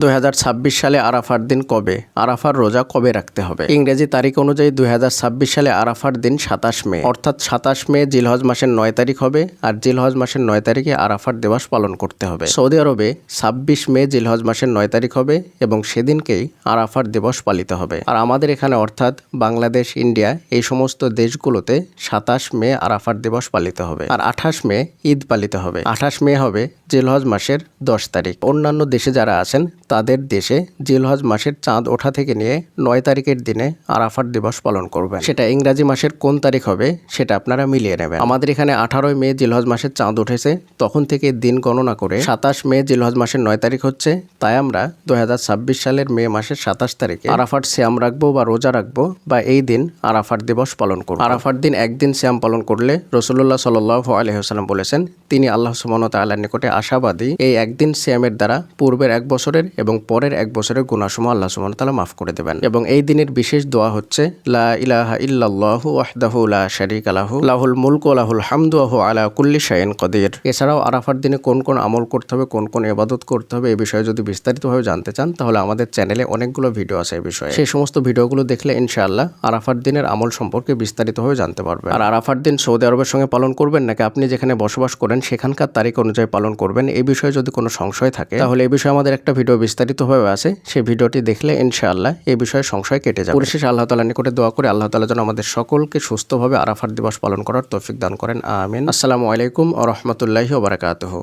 2026 সালে আরাফার দিন কবে? আরাফার রোজা কবে রাখতে হবে? ইংরেজি তারিখ অনুযায়ী 2026 সালে আরাফার দিন 27 মে, অর্থাৎ 27 মে জিলহজ মাসের 9 তারিখ হবে। আর জিলহজ মাসের 9 তারিখে আরাফার দিবস পালন করতে হবে। সৌদি আরবে 26 মে জিলহজ মাসের 9 তারিখ হবে এবং সেদিনকেই আরাফার দিবস পালিত হবে। আর আমাদের এখানে অর্থাৎ বাংলাদেশ, ইন্ডিয়া এই সমস্ত দেশগুলোতে 27 মে আরাফার দিবস পালিত হবে। আর 28 মে ঈদ পালিত হবে। 28 মে হবে জিলহজ মাসের 10 তারিখ। অন্যান্য দেশে যারা আছেন তাদের দেশে জিলহজ মাসের চাঁদ ওঠা থেকে নিয়ে 9 তারিখের দিনে আরাফার দিবস পালন করবেন। সেটা ইংরাজি মাসের কোন তারিখ হবে সেটা আপনারা মিলিয়ে নেবেন। আমাদের এখানে 18 মে জিলহজ মাসের চাঁদ উঠেছে, তখন থেকে দিন গণনা করে 27 মে জিলহজ মাসের 9 তারিখ হচ্ছে। তাই আমরা 2026 সালের মে মাসের 27 তারিখে আরাফার সিয়াম রাখবো বা রোজা রাখবো, বা এই দিন আরাফার দিবস পালন করব। আরাফার দিন একদিন সিয়াম পালন করলে রাসূলুল্লাহ সাল্লাল্লাহু আলাইহি ওয়াসাল্লাম বলেছেন, তিনি আল্লাহ সুবহানাহু ওয়া তাআলার নিকটে আশাবাদী এই একদিন সিয়ামের দ্বারা পূর্বের 1 বছরের এবং পরের 1 বছরের গুনাহসমূহ আল্লাহ সুবহানাহু ওয়া তাআলা মাফ করে দেবেন। এবং এই দিনের বিশেষ দোয়া হচ্ছে লা ইলাহা ইল্লাল্লাহু ওয়াহদাহু লা শারীকা লাহু লাহুল মুলকু ওয়া লাহুল হামদু ওয়া হুয়া আলা কুল্লি শাইইন কাদির। এছাড়াও আরাফার দিনে কোন কোন আমল করতে হবে, কোন কোন ইবাদত করতে হবে, এই বিষয়ে যদি বিস্তারিতভাবে জানতে চান তাহলে আমাদের চ্যানেলে অনেকগুলো ভিডিও আছে এই বিষয়ে। সেই সমস্ত ভিডিওগুলো দেখলে ইনশাআল্লাহ আরাফার দিনের আমল সম্পর্কে বিস্তারিতভাবে জানতে পারবেন। আর আরাফার দিন সৌদি আরবের সঙ্গে পালন করবেন নাকি আপনি যেখানে বসবাস করেন সেখানকার তারিখ অনুযায়ী পালন করবেন, এই বিষয়ে যদি কোনো সংশয় থাকে তাহলে এই বিষয়ে আমাদের একটা ভিডিও বিস্তারিতভাবে আছে, সেই ভিডিওটি দেখলে ইনশাআল্লাহ এই বিষয়ে সংশয় কেটে যাবে। পরিশেষে আল্লাহ তাআলার নিকটে দোয়া করে আল্লাহ তাআলা যেন আমাদের সকলকে সুস্থভাবে আরাফার দিবস পালন করার তৌফিক দান করেন। আমিন। আসসালামু আলাইকুম ওয়া রাহমাতুল্লাহি ওয়া বারাকাতুহু।